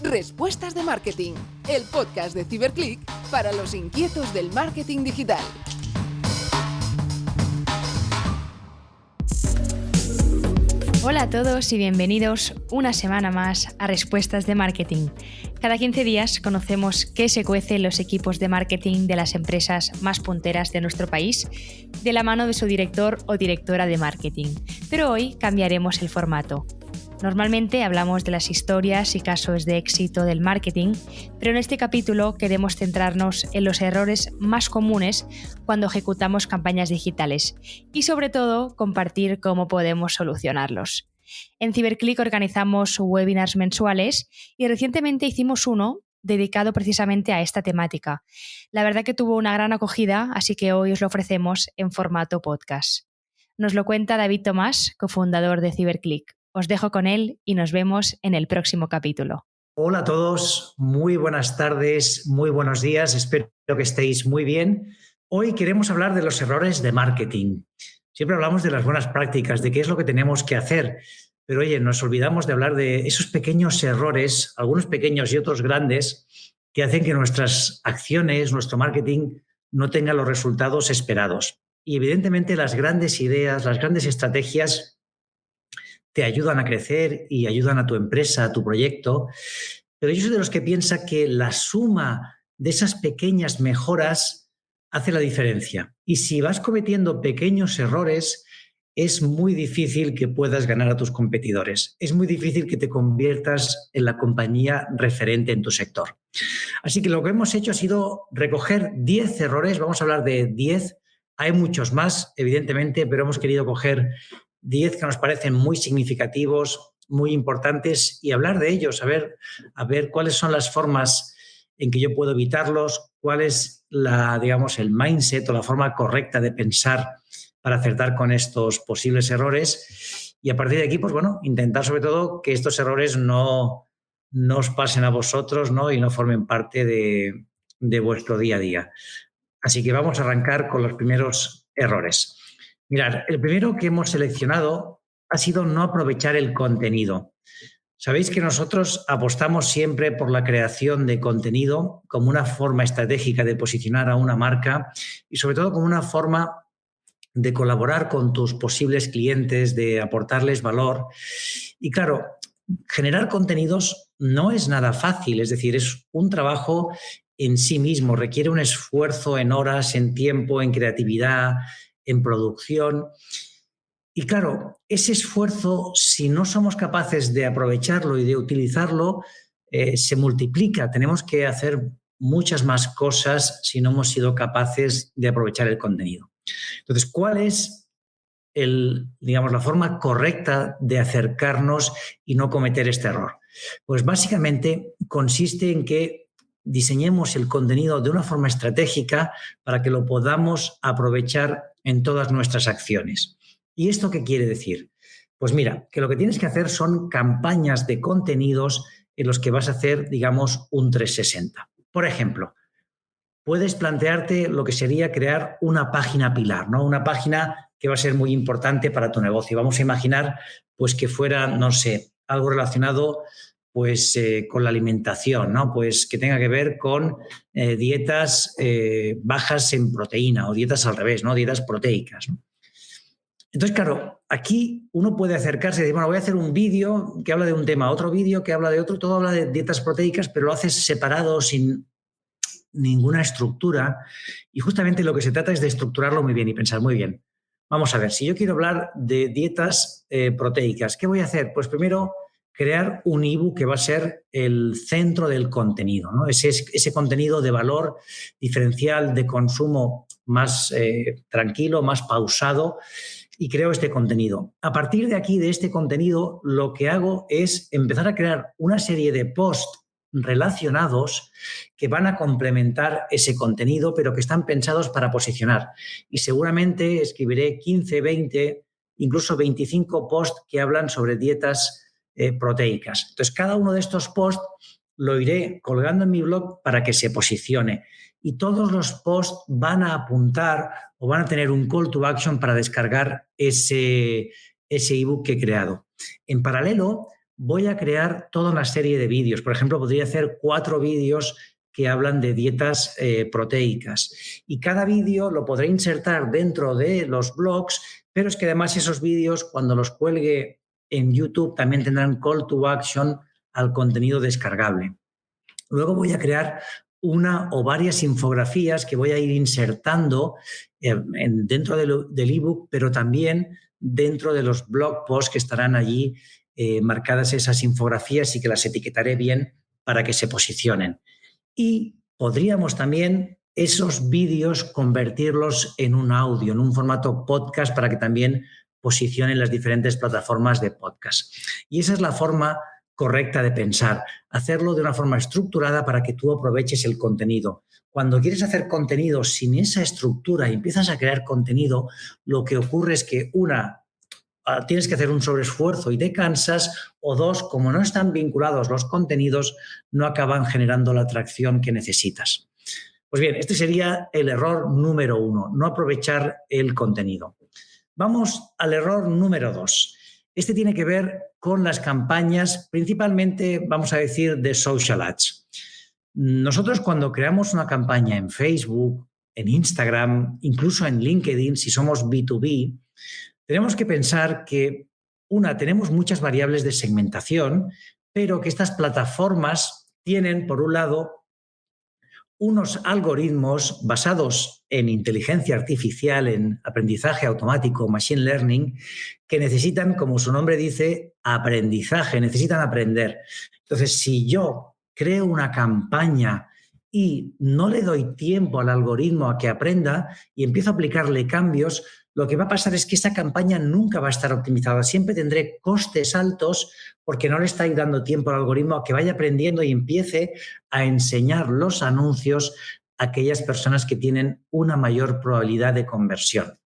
Respuestas de Marketing, el podcast de Ciberclick para los inquietos del marketing digital. Hola a todos y bienvenidos una semana más a Respuestas de Marketing. Cada 15 días conocemos qué se cuece en los equipos de marketing de las empresas más punteras de nuestro país, de la mano de su director o directora de marketing. Pero hoy cambiaremos el formato. Normalmente hablamos de las historias y casos de éxito del marketing, pero en este capítulo queremos centrarnos en los errores más comunes cuando ejecutamos campañas digitales y sobre todo compartir cómo podemos solucionarlos. En Ciberclick organizamos webinars mensuales y recientemente hicimos uno dedicado precisamente a esta temática. La verdad que tuvo una gran acogida, así que hoy os lo ofrecemos en formato podcast. Nos lo cuenta David Tomás, cofundador de Ciberclick. Os dejo con él y nos vemos en el próximo capítulo. Hola a todos, muy buenas tardes, muy buenos días, espero que estéis muy bien. Hoy queremos hablar de los errores de marketing. Siempre hablamos de las buenas prácticas, de qué es lo que tenemos que hacer, pero oye, nos olvidamos de hablar de esos pequeños errores, algunos pequeños y otros grandes, que hacen que nuestras acciones, nuestro marketing, no tengan los resultados esperados. Y evidentemente las grandes ideas, las grandes estrategias te ayudan a crecer y ayudan a tu empresa, a tu proyecto, pero yo soy de los que piensa que la suma de esas pequeñas mejoras hace la diferencia. Y si vas cometiendo pequeños errores, es muy difícil que puedas ganar a tus competidores. Es muy difícil que te conviertas en la compañía referente en tu sector. Así que lo que hemos hecho ha sido recoger 10 errores. Vamos a hablar de 10. Hay muchos más, evidentemente, pero hemos querido coger 10 que nos parecen muy significativos, muy importantes y hablar de ellos, a ver cuáles son las formas en que yo puedo evitarlos, cuál es el mindset o la forma correcta de pensar para acertar con estos posibles errores y a partir de aquí, pues bueno, intentar sobre todo que estos errores no os pasen a vosotros, ¿no? Y no formen parte de vuestro día a día. Así que vamos a arrancar con los primeros errores. Mirad, el primero que hemos seleccionado ha sido no aprovechar el contenido. Sabéis que nosotros apostamos siempre por la creación de contenido como una forma estratégica de posicionar a una marca y sobre todo como una forma de colaborar con tus posibles clientes, de aportarles valor. Y claro, generar contenidos no es nada fácil, es decir, es un trabajo en sí mismo, requiere un esfuerzo en horas, en tiempo, en creatividad, en producción. Y claro, ese esfuerzo, si no somos capaces de aprovecharlo y de utilizarlo, se multiplica. Tenemos que hacer muchas más cosas si no hemos sido capaces de aprovechar el contenido. Entonces, ¿cuál es la forma correcta de acercarnos y no cometer este error? Pues básicamente consiste en que diseñemos el contenido de una forma estratégica para que lo podamos aprovechar en todas nuestras acciones. ¿Y esto qué quiere decir? Pues mira, que lo que tienes que hacer son campañas de contenidos en los que vas a hacer, digamos, un 360. Por ejemplo, puedes plantearte lo que sería crear una página pilar, ¿no? Una página que va a ser muy importante para tu negocio. Vamos a imaginar pues, que fuera, no sé, algo relacionado pues, con la alimentación, ¿no? Pues que tenga que ver con dietas bajas en proteína o dietas al revés, ¿no? Dietas proteicas, ¿no? Entonces, claro, aquí uno puede acercarse y decir, bueno, voy a hacer un vídeo que habla de un tema, otro vídeo que habla de otro, todo habla de dietas proteicas, pero lo haces separado, sin ninguna estructura. Y justamente lo que se trata es de estructurarlo muy bien y pensar muy bien. Vamos a ver, si yo quiero hablar de dietas proteicas, ¿qué voy a hacer? Pues primero, crear un ebook que va a ser el centro del contenido, ¿no? Ese contenido de valor diferencial, de consumo más tranquilo, más pausado, y creo este contenido. A partir de aquí, de este contenido, lo que hago es empezar a crear una serie de posts relacionados que van a complementar ese contenido, pero que están pensados para posicionar. Y seguramente escribiré 15, 20, incluso 25 posts que hablan sobre dietas proteicas. Entonces, cada uno de estos posts lo iré colgando en mi blog para que se posicione. Y todos los posts van a apuntar o van a tener un call to action para descargar ese ebook que he creado. En paralelo, voy a crear toda una serie de vídeos. Por ejemplo, podría hacer 4 vídeos que hablan de dietas proteicas. Y cada vídeo lo podré insertar dentro de los blogs, pero es que además esos vídeos, cuando los cuelgue en YouTube, también tendrán call to action al contenido descargable. Luego voy a crear una o varias infografías que voy a ir insertando dentro del ebook, pero también dentro de los blog posts que estarán allí marcadas esas infografías y que las etiquetaré bien para que se posicionen. Y podríamos también esos vídeos convertirlos en un audio, en un formato podcast para que también posicionen las diferentes plataformas de podcast. Y esa es la forma correcta de pensar, hacerlo de una forma estructurada para que tú aproveches el contenido. Cuando quieres hacer contenido sin esa estructura y empiezas a crear contenido, lo que ocurre es que tienes que hacer un sobreesfuerzo y te cansas, o 2, como no están vinculados los contenidos, no acaban generando la atracción que necesitas. Pues bien, este sería el error número 1, no aprovechar el contenido. Vamos al error número 2. Este tiene que ver con las campañas, principalmente, vamos a decir, de social ads. Nosotros cuando creamos una campaña en Facebook, en Instagram, incluso en LinkedIn, si somos B2B, tenemos que pensar que, tenemos muchas variables de segmentación, pero que estas plataformas tienen, por un lado, unos algoritmos basados en inteligencia artificial, en aprendizaje automático, machine learning, que necesitan, como su nombre dice, aprendizaje, necesitan aprender. Entonces, si yo creo una campaña y no le doy tiempo al algoritmo a que aprenda y empiezo a aplicarle cambios, lo que va a pasar es que esa campaña nunca va a estar optimizada. Siempre tendré costes altos porque no le estoy dando tiempo al algoritmo a que vaya aprendiendo y empiece a enseñar los anuncios a aquellas personas que tienen una mayor probabilidad de conversión.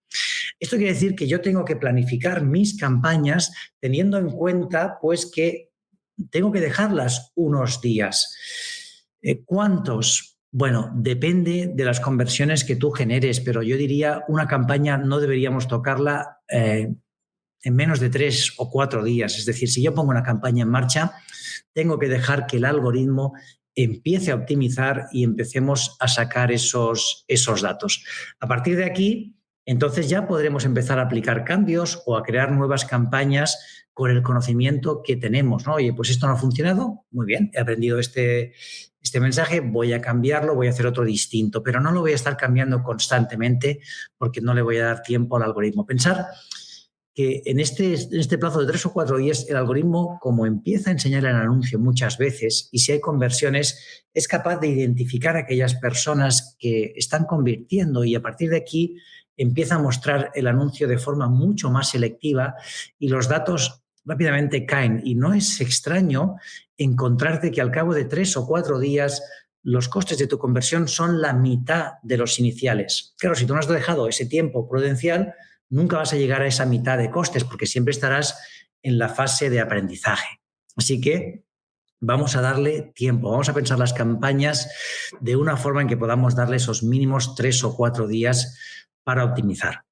Esto quiere decir que yo tengo que planificar mis campañas teniendo en cuenta pues, que tengo que dejarlas unos días. ¿Cuántos? Bueno, depende de las conversiones que tú generes, pero yo diría una campaña no deberíamos tocarla en menos de 3 o 4 días. Es decir, si yo pongo una campaña en marcha, tengo que dejar que el algoritmo empiece a optimizar y empecemos a sacar esos datos. A partir de aquí, entonces ya podremos empezar a aplicar cambios o a crear nuevas campañas con el conocimiento que tenemos, ¿no? Oye, pues esto no ha funcionado, muy bien, he aprendido este mensaje, voy a cambiarlo, voy a hacer otro distinto, pero no lo voy a estar cambiando constantemente porque no le voy a dar tiempo al algoritmo. Pensar que en este plazo de 3 o 4 días el algoritmo, como empieza a enseñar el anuncio muchas veces y si hay conversiones, es capaz de identificar a aquellas personas que están convirtiendo y a partir de aquí empieza a mostrar el anuncio de forma mucho más selectiva y los datos rápidamente caen. Y no es extraño encontrarte que al cabo de 3 o 4 días los costes de tu conversión son la mitad de los iniciales. Claro, si tú no has dejado ese tiempo prudencial, nunca vas a llegar a esa mitad de costes porque siempre estarás en la fase de aprendizaje. Así que vamos a darle tiempo, vamos a pensar las campañas de una forma en que podamos darle esos mínimos 3 o 4 días para optimizar.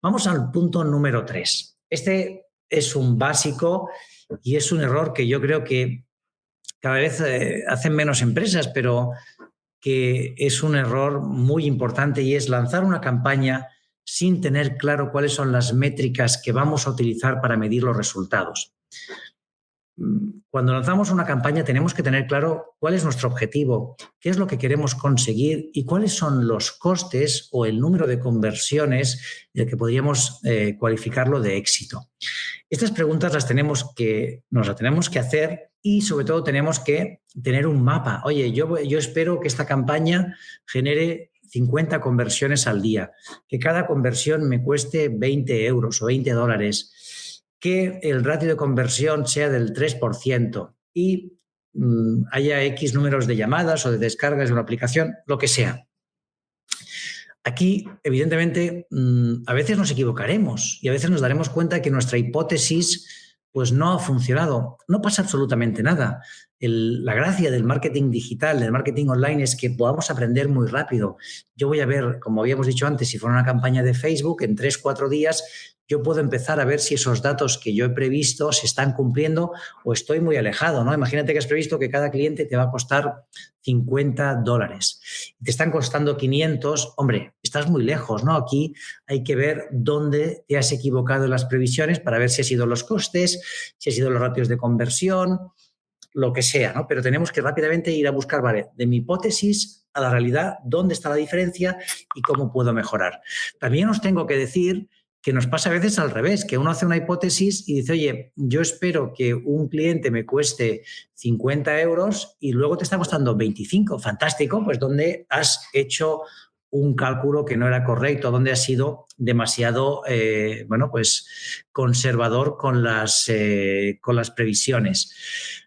Vamos al punto número 3. Este es un básico y es un error que yo creo que cada vez hacen menos empresas, pero que es un error muy importante y es lanzar una campaña sin tener claro cuáles son las métricas que vamos a utilizar para medir los resultados. Cuando lanzamos una campaña tenemos que tener claro cuál es nuestro objetivo, qué es lo que queremos conseguir y cuáles son los costes o el número de conversiones de que podríamos cualificarlo de éxito. Estas preguntas nos las tenemos que hacer y sobre todo tenemos que tener un mapa. Oye, yo espero que esta campaña genere 50 conversiones al día, que cada conversión me cueste 20 euros o $20, que el ratio de conversión sea del 3% y haya X números de llamadas o de descargas de una aplicación, lo que sea. Aquí, evidentemente, a veces nos equivocaremos y a veces nos daremos cuenta que nuestra hipótesis pues, no ha funcionado. No pasa absolutamente nada. La gracia del marketing digital, del marketing online, es que podamos aprender muy rápido. Yo voy a ver, como habíamos dicho antes, si fuera una campaña de Facebook, en 3-4 días yo puedo empezar a ver si esos datos que yo he previsto se están cumpliendo o estoy muy alejado, ¿no? Imagínate que has previsto que cada cliente te va a costar $50. Te están costando 500, hombre, estás muy lejos, ¿no? Aquí hay que ver dónde te has equivocado en las previsiones para ver si ha sido los costes, si ha sido los ratios de conversión, lo que sea, ¿no? Pero tenemos que rápidamente ir a buscar, vale, de mi hipótesis a la realidad, dónde está la diferencia y cómo puedo mejorar. También os tengo que decir que nos pasa a veces al revés, que uno hace una hipótesis y dice, oye, yo espero que un cliente me cueste 50 euros y luego te está costando 25. Fantástico, pues donde has hecho un cálculo que no era correcto, donde has sido demasiado, conservador con las previsiones.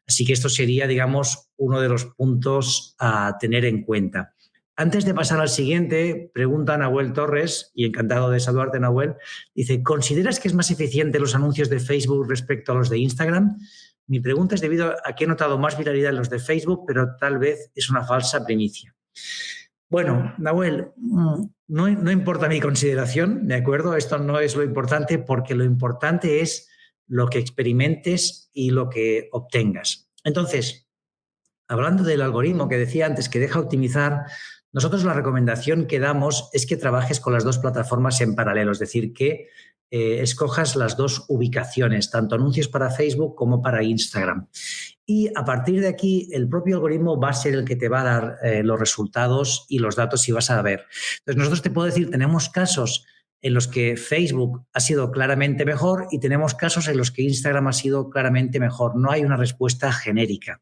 Así que esto sería, digamos, uno de los puntos a tener en cuenta. Antes de pasar al siguiente, pregunta Nahuel Torres, y encantado de saludarte, Nahuel, dice, ¿consideras que es más eficiente los anuncios de Facebook respecto a los de Instagram? Mi pregunta es debido a que he notado más viralidad en los de Facebook, pero tal vez es una falsa primicia. Bueno, Nahuel, no importa mi consideración, ¿de acuerdo? Esto no es lo importante, porque lo importante es lo que experimentes y lo que obtengas. Entonces, hablando del algoritmo que decía antes que deja optimizar, nosotros la recomendación que damos es que trabajes con las dos plataformas en paralelo, es decir, que escojas las dos ubicaciones, tanto anuncios para Facebook como para Instagram. Y a partir de aquí, el propio algoritmo va a ser el que te va a dar los resultados y los datos y vas a ver. Entonces, nosotros te puedo decir, tenemos casos en los que Facebook ha sido claramente mejor y tenemos casos en los que Instagram ha sido claramente mejor. No hay una respuesta genérica.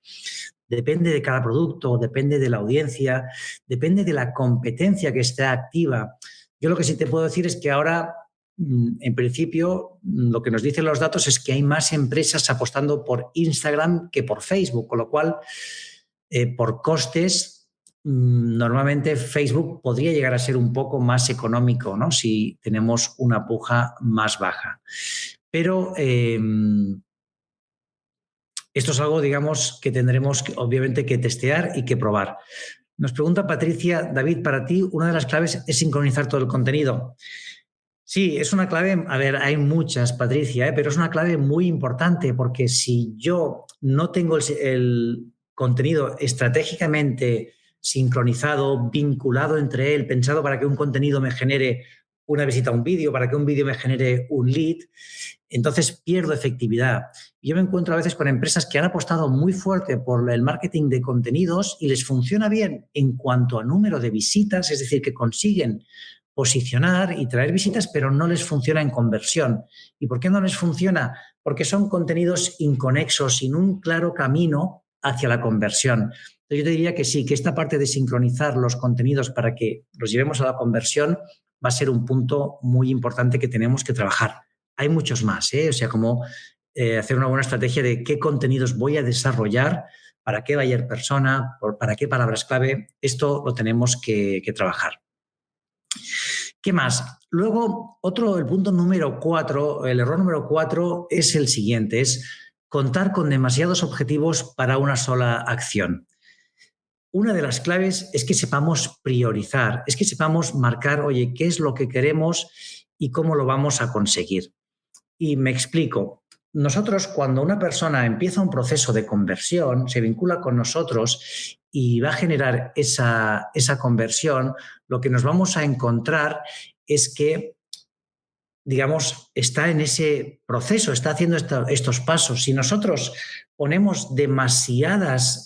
Depende de cada producto, depende de la audiencia, depende de la competencia que esté activa. Yo lo que sí te puedo decir es que ahora, en principio, lo que nos dicen los datos es que hay más empresas apostando por Instagram que por Facebook, con lo cual, por costes, normalmente Facebook podría llegar a ser un poco más económico, ¿no? Si tenemos una puja más baja. Pero esto es algo, digamos, que tendremos obviamente que testear y que probar. Nos pregunta Patricia, David, para ti una de las claves es sincronizar todo el contenido. Sí, es una clave, a ver, hay muchas, Patricia, pero es una clave muy importante porque si yo no tengo el contenido estratégicamente sincronizado, vinculado entre él, pensado para que un contenido me genere una visita a un vídeo, para que un vídeo me genere un lead, entonces pierdo efectividad. Yo me encuentro a veces con empresas que han apostado muy fuerte por el marketing de contenidos y les funciona bien en cuanto a número de visitas, es decir, que consiguen posicionar y traer visitas, pero no les funciona en conversión. ¿Y por qué no les funciona? Porque son contenidos inconexos, sin un claro camino hacia la conversión. Entonces yo te diría que sí, que esta parte de sincronizar los contenidos para que los llevemos a la conversión va a ser un punto muy importante que tenemos que trabajar. Hay muchos más, o sea, como hacer una buena estrategia de qué contenidos voy a desarrollar, para qué buyer persona, para qué palabras clave. Esto lo tenemos que trabajar. ¿Qué más? Luego, el punto número 4, el error número 4 es el siguiente, es contar con demasiados objetivos para una sola acción. Una de las claves es que sepamos priorizar, es que sepamos marcar, oye, qué es lo que queremos y cómo lo vamos a conseguir. Y me explico. Nosotros, cuando una persona empieza un proceso de conversión, se vincula con nosotros y va a generar esa conversión, lo que nos vamos a encontrar es que, digamos, está en ese proceso, está haciendo estos pasos. Si nosotros ponemos demasiadas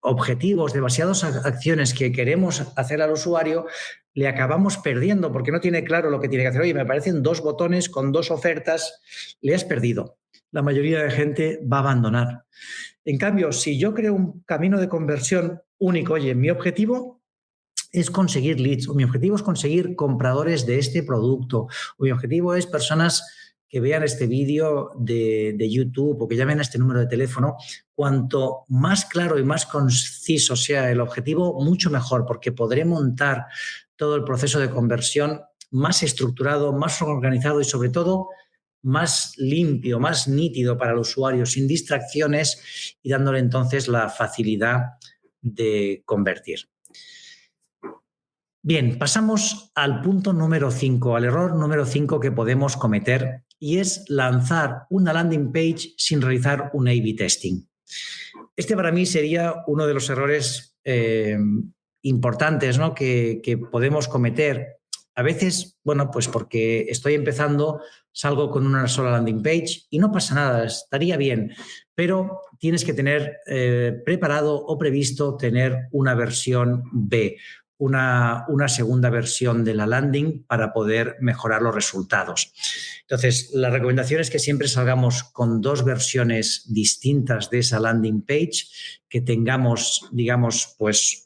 objetivos, demasiadas acciones que queremos hacer al usuario, le acabamos perdiendo porque no tiene claro lo que tiene que hacer. Oye, me aparecen 2 botones con 2 ofertas, le has perdido. La mayoría de gente va a abandonar. En cambio, si yo creo un camino de conversión único, oye, mi objetivo es conseguir leads, o mi objetivo es conseguir compradores de este producto, o mi objetivo es personas que vean este vídeo de YouTube o que llamen a este número de teléfono, cuanto más claro y más conciso sea el objetivo, mucho mejor, porque podré montar todo el proceso de conversión más estructurado, más organizado y, sobre todo, más limpio, más nítido para el usuario, sin distracciones y dándole entonces la facilidad de convertir. Bien, pasamos al punto número 5, al error número 5 que podemos cometer, y es lanzar una landing page sin realizar un A/B testing. Este para mí sería uno de los errores importantes, ¿no?, que podemos cometer. A veces, bueno, pues porque estoy empezando, salgo con una sola landing page y no pasa nada, estaría bien, pero tienes que tener preparado o previsto tener una versión B, una segunda versión de la landing para poder mejorar los resultados. Entonces, la recomendación es que siempre salgamos con 2 versiones distintas de esa landing page, que tengamos, digamos, pues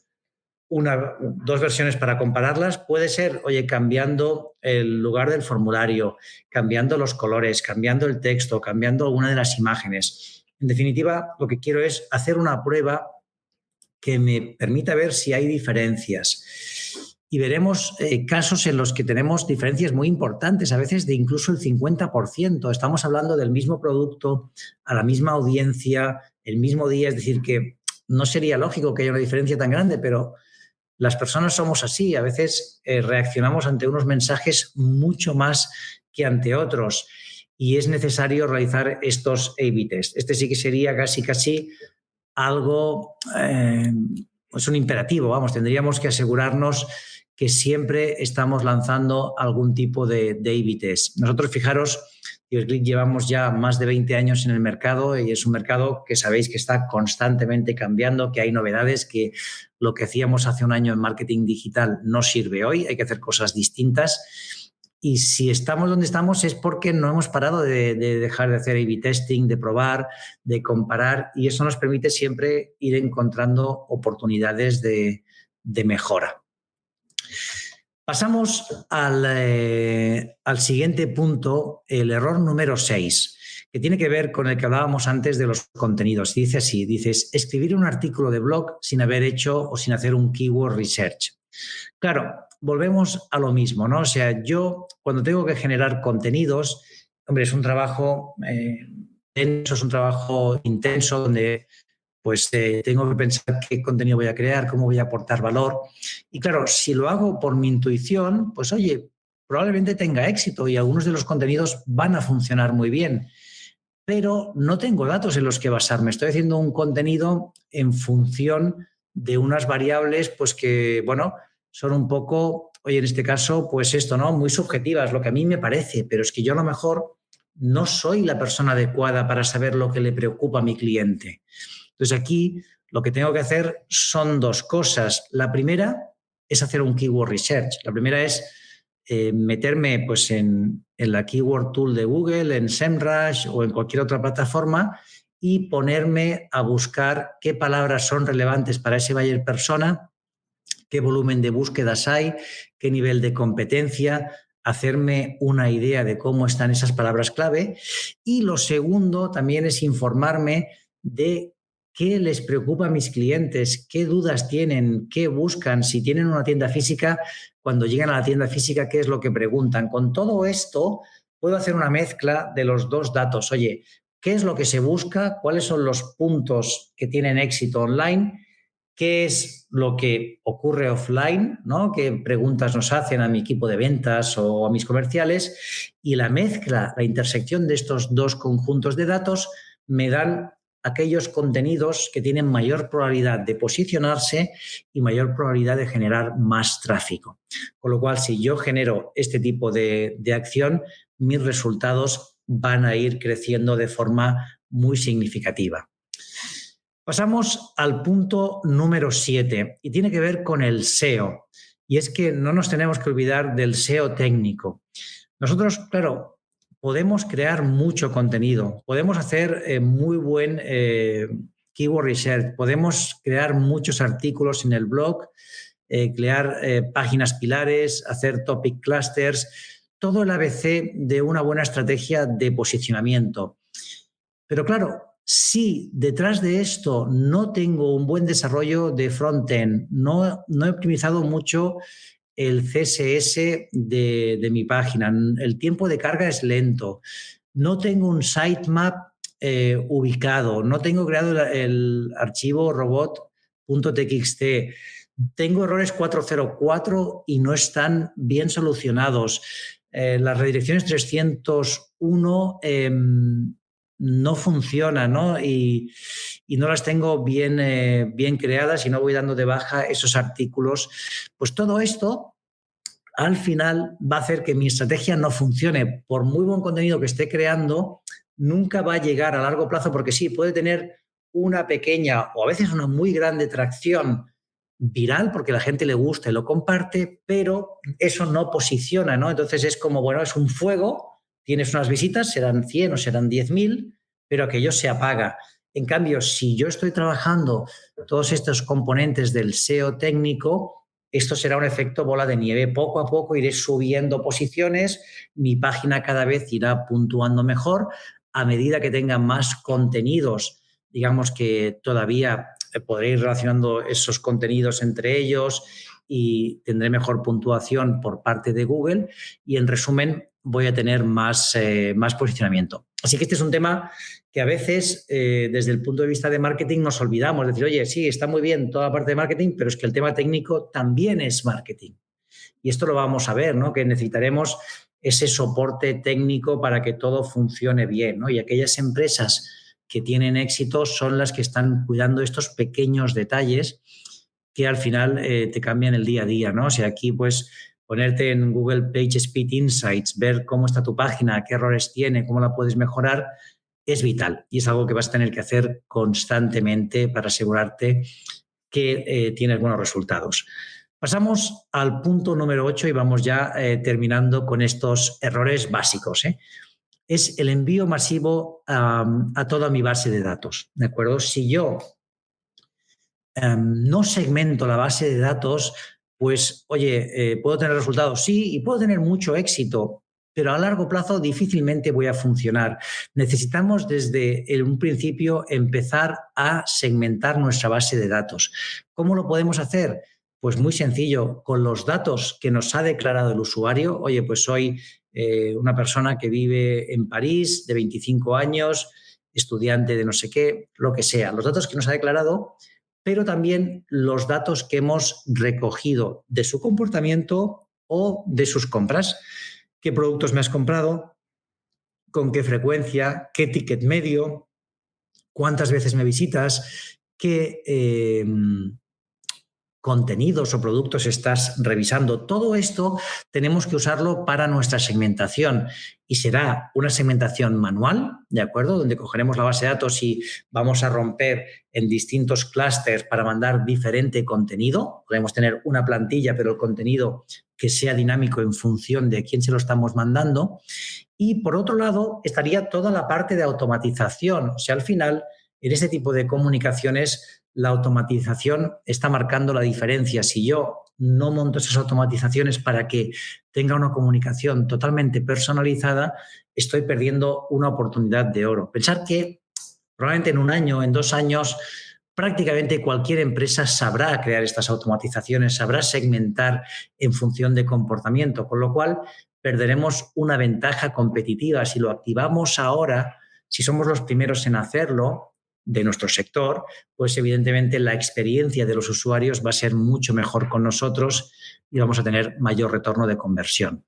2 versiones para compararlas. Puede ser, oye, cambiando el lugar del formulario, cambiando los colores, cambiando el texto, cambiando alguna de las imágenes. En definitiva, lo que quiero es hacer una prueba que me permita ver si hay diferencias. Y veremos casos en los que tenemos diferencias muy importantes, a veces de incluso el 50%. Estamos hablando del mismo producto, a la misma audiencia, el mismo día. Es decir, que no sería lógico que haya una diferencia tan grande, pero las personas somos así. A veces reaccionamos ante unos mensajes mucho más que ante otros. Y es necesario realizar estos A/B tests. Este sí que sería casi algo, es un imperativo, vamos, tendríamos que asegurarnos que siempre estamos lanzando algún tipo de A/B test. Nosotros, fijaros, CiberClick llevamos ya más de 20 años en el mercado y es un mercado que sabéis que está constantemente cambiando, que hay novedades, que lo que hacíamos hace un año en marketing digital no sirve hoy, hay que hacer cosas distintas. Y si estamos donde estamos es porque no hemos parado de dejar de hacer A/B testing, de probar, de comparar, y eso nos permite siempre ir encontrando oportunidades de mejora. Pasamos al siguiente punto, el error número 6, que tiene que ver con el que hablábamos antes de los contenidos. Dice así, dices, escribir un artículo de blog sin haber hecho o sin hacer un keyword research. Claro, volvemos a lo mismo, ¿no? O sea, yo cuando tengo que generar contenidos, hombre, es un trabajo denso, es un trabajo intenso donde pues tengo que pensar qué contenido voy a crear, cómo voy a aportar valor. Y claro, si lo hago por mi intuición, pues oye, probablemente tenga éxito y algunos de los contenidos van a funcionar muy bien, pero no tengo datos en los que basarme. Estoy haciendo un contenido en función de unas variables pues que, bueno, son un poco, oye, en este caso, pues esto, ¿no? Muy subjetivas, lo que a mí me parece, pero es que yo a lo mejor no soy la persona adecuada para saber lo que le preocupa a mi cliente. Entonces aquí lo que tengo que hacer son 2 cosas. La primera es hacer un keyword research. La primera es meterme pues, en la Keyword Tool de Google, en SEMrush o en cualquier otra plataforma y ponerme a buscar qué palabras son relevantes para ese buyer persona, qué volumen de búsquedas hay, qué nivel de competencia, hacerme una idea de cómo están esas palabras clave. Y lo segundo también es informarme de qué les preocupa a mis clientes, qué dudas tienen, qué buscan, si tienen una tienda física, cuando llegan a la tienda física, qué es lo que preguntan. Con todo esto puedo hacer una mezcla de los 2 datos. Oye, ¿qué es lo que se busca? ¿Cuáles son los puntos que tienen éxito online? ¿Qué es lo que ocurre offline, ¿no? ¿Qué preguntas nos hacen a mi equipo de ventas o a mis comerciales? Y la mezcla, la intersección de estos 2 conjuntos de datos me dan aquellos contenidos que tienen mayor probabilidad de posicionarse y mayor probabilidad de generar más tráfico. Con lo cual, si yo genero este tipo de acción, mis resultados van a ir creciendo de forma muy significativa. Pasamos al punto número 7 y tiene que ver con el SEO. Y es que no nos tenemos que olvidar del SEO técnico. Nosotros, claro, podemos crear mucho contenido, podemos hacer muy buen keyword research, podemos crear muchos artículos en el blog, crear páginas pilares, hacer topic clusters, todo el ABC de una buena estrategia de posicionamiento. Pero claro, si detrás de esto no tengo un buen desarrollo de front-end, no he optimizado mucho el CSS de mi página, el tiempo de carga es lento, no tengo un sitemap ubicado, no tengo creado el archivo robot.txt, tengo errores 404 y no están bien solucionados. Las redirecciones 301 no funcionan, ¿no? Y no las tengo bien creadas y no voy dando de baja esos artículos. Pues todo esto al final va a hacer que mi estrategia no funcione. Por muy buen contenido que esté creando, nunca va a llegar a largo plazo, porque sí, puede tener una pequeña o a veces una muy grande tracción viral porque la gente le gusta y lo comparte, pero eso no posiciona, ¿no? Entonces es como, bueno, es un fuego, tienes unas visitas, serán 100 o serán 10.000, pero aquello se apaga. En cambio, si yo estoy trabajando todos estos componentes del SEO técnico, esto será un efecto bola de nieve. Poco a poco iré subiendo posiciones, mi página cada vez irá puntuando mejor a medida que tenga más contenidos, digamos que todavía podré ir relacionando esos contenidos entre ellos y tendré mejor puntuación por parte de Google y, en resumen, voy a tener más posicionamiento. Así que este es un tema que a veces, desde el punto de vista de marketing, nos olvidamos. Decir, oye, sí, está muy bien toda la parte de marketing, pero es que el tema técnico también es marketing. Y esto lo vamos a ver, ¿no? Que necesitaremos ese soporte técnico para que todo funcione bien, ¿no? Y aquellas empresas que tienen éxito son las que están cuidando estos pequeños detalles que al final te cambian el día a día, ¿no? O sea, aquí pues ponerte en Google PageSpeed Insights, ver cómo está tu página, qué errores tiene, cómo la puedes mejorar, es vital y es algo que vas a tener que hacer constantemente para asegurarte que tienes buenos resultados. Pasamos al punto número 8 y vamos ya terminando con estos errores básicos, ¿eh? Es el envío masivo a toda mi base de datos, ¿de acuerdo? Si yo no segmento la base de datos, pues, oye, ¿puedo tener resultados? Sí, y puedo tener mucho éxito, pero a largo plazo difícilmente voy a funcionar. Necesitamos desde un principio empezar a segmentar nuestra base de datos. ¿Cómo lo podemos hacer? Pues muy sencillo, con los datos que nos ha declarado el usuario. Oye, pues soy una persona que vive en París, de 25 años, estudiante de no sé qué, lo que sea. Los datos que nos ha declarado, pero también los datos que hemos recogido de su comportamiento o de sus compras. ¿Qué productos me has comprado? ¿Con qué frecuencia? ¿Qué ticket medio? ¿Cuántas veces me visitas? ¿Qué contenidos o productos estás revisando? Todo esto tenemos que usarlo para nuestra segmentación y será una segmentación manual, ¿de acuerdo? Donde cogeremos la base de datos y vamos a romper en distintos clústeres para mandar diferente contenido. Podemos tener una plantilla, pero el contenido que sea dinámico en función de a quién se lo estamos mandando. Y por otro lado estaría toda la parte de automatización. O sea, al final, en este tipo de comunicaciones, la automatización está marcando la diferencia. Si yo no monto esas automatizaciones para que tenga una comunicación totalmente personalizada, estoy perdiendo una oportunidad de oro. Pensar que probablemente en un año, en 2 años, prácticamente cualquier empresa sabrá crear estas automatizaciones, sabrá segmentar en función de comportamiento, con lo cual perderemos una ventaja competitiva. Si lo activamos ahora, si somos los primeros en hacerlo, de nuestro sector, pues evidentemente la experiencia de los usuarios va a ser mucho mejor con nosotros y vamos a tener mayor retorno de conversión.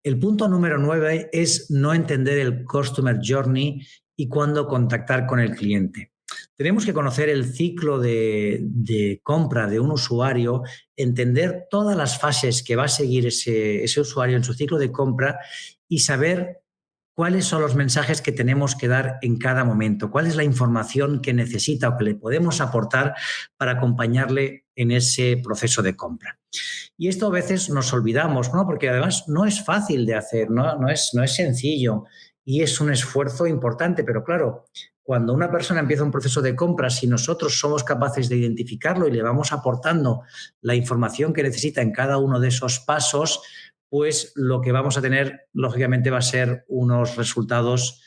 El punto número 9 es no entender el Customer Journey y cuándo contactar con el cliente. Tenemos que conocer el ciclo de compra de un usuario, entender todas las fases que va a seguir ese usuario en su ciclo de compra y saber cuáles son los mensajes que tenemos que dar en cada momento, cuál es la información que necesita o que le podemos aportar para acompañarle en ese proceso de compra. Y esto a veces nos olvidamos, ¿no? Porque además no es fácil de hacer, no es sencillo y es un esfuerzo importante, pero claro, cuando una persona empieza un proceso de compra, si nosotros somos capaces de identificarlo y le vamos aportando la información que necesita en cada uno de esos pasos, pues lo que vamos a tener, lógicamente, va a ser unos resultados,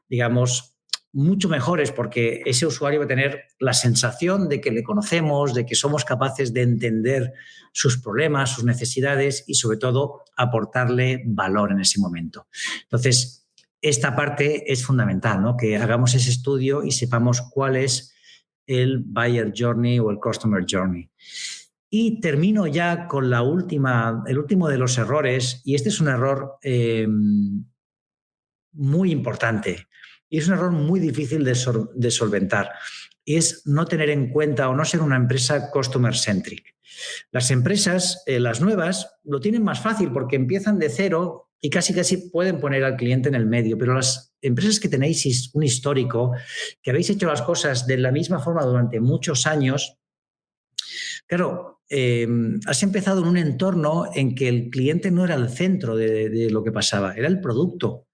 digamos, mucho mejores, porque ese usuario va a tener la sensación de que le conocemos, de que somos capaces de entender sus problemas, sus necesidades y, sobre todo, aportarle valor en ese momento. Entonces, esta parte es fundamental, ¿no? Que hagamos ese estudio y sepamos cuál es el Buyer Journey o el Customer Journey. Y termino ya con el último de los errores, y este es un error muy importante y es un error muy difícil de solventar, y es no tener en cuenta o no ser una empresa customer-centric. Las empresas, las nuevas, lo tienen más fácil porque empiezan de cero y casi pueden poner al cliente en el medio, pero las empresas que tenéis un histórico, que habéis hecho las cosas de la misma forma durante muchos años, claro, has empezado en un entorno en que el cliente no era el centro de lo que pasaba, era el producto.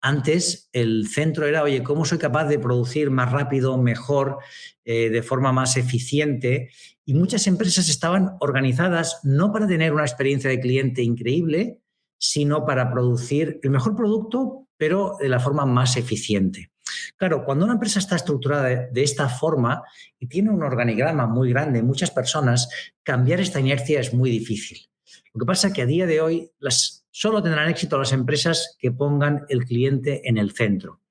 Antes el centro era, oye, ¿cómo soy capaz de producir más rápido, mejor, de forma más eficiente? Y muchas empresas estaban organizadas no para tener una experiencia de cliente increíble, sino para producir el mejor producto, pero de la forma más eficiente. Claro, cuando una empresa está estructurada de esta forma y tiene un organigrama muy grande, muchas personas, cambiar esta inercia es muy difícil. Lo que pasa es que a día de hoy solo tendrán éxito las empresas que pongan el cliente en el centro.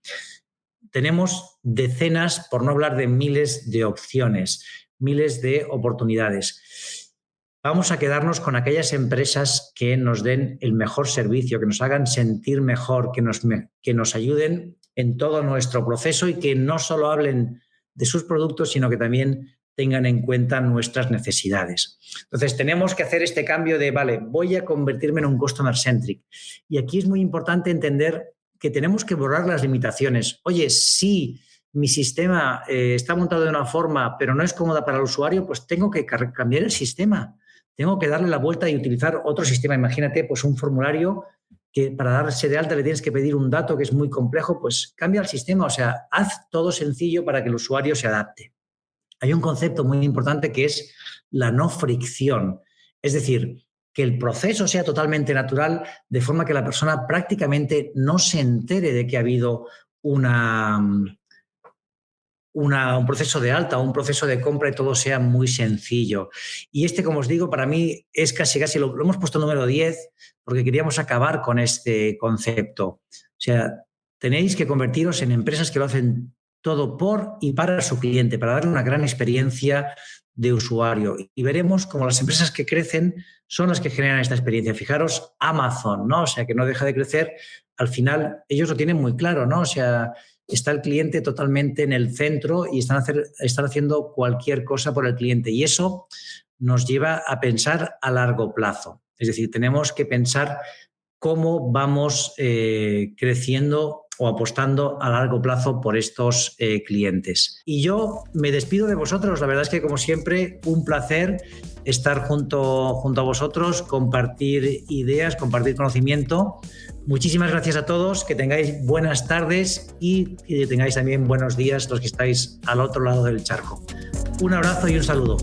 Tenemos decenas, por no hablar de miles de opciones, miles de oportunidades. Vamos a quedarnos con aquellas empresas que nos den el mejor servicio, que nos hagan sentir mejor, que nos ayuden en todo nuestro proceso y que no solo hablen de sus productos, sino que también tengan en cuenta nuestras necesidades. Entonces, tenemos que hacer este cambio de, vale, voy a convertirme en un customer centric. Y aquí es muy importante entender que tenemos que borrar las limitaciones. Oye, si mi sistema está montado de una forma, pero no es cómoda para el usuario, pues tengo que cambiar el sistema. Tengo que darle la vuelta y utilizar otro sistema. Imagínate, pues un formulario que para darse de alta le tienes que pedir un dato que es muy complejo, pues cambia el sistema. O sea, haz todo sencillo para que el usuario se adapte. Hay un concepto muy importante que es la no fricción, es decir, que el proceso sea totalmente natural, de forma que la persona prácticamente no se entere de que ha habido un proceso de alta, un proceso de compra y todo sea muy sencillo. Y como os digo, para mí es casi lo hemos puesto número 10 porque queríamos acabar con este concepto. O sea, tenéis que convertiros en empresas que lo hacen todo por y para su cliente, para darle una gran experiencia de usuario. Y veremos cómo las empresas que crecen son las que generan esta experiencia. Fijaros, Amazon, ¿no? O sea, que no deja de crecer. Al final, ellos lo tienen muy claro, ¿no? O sea, está el cliente totalmente en el centro y están haciendo cualquier cosa por el cliente. Y eso nos lleva a pensar a largo plazo. Es decir, tenemos que pensar cómo vamos creciendo o apostando a largo plazo por estos clientes. Y yo me despido de vosotros. La verdad es que, como siempre, un placer estar junto a vosotros, compartir ideas, compartir conocimiento. Muchísimas gracias a todos, que tengáis buenas tardes y que tengáis también buenos días los que estáis al otro lado del charco. Un abrazo y un saludo.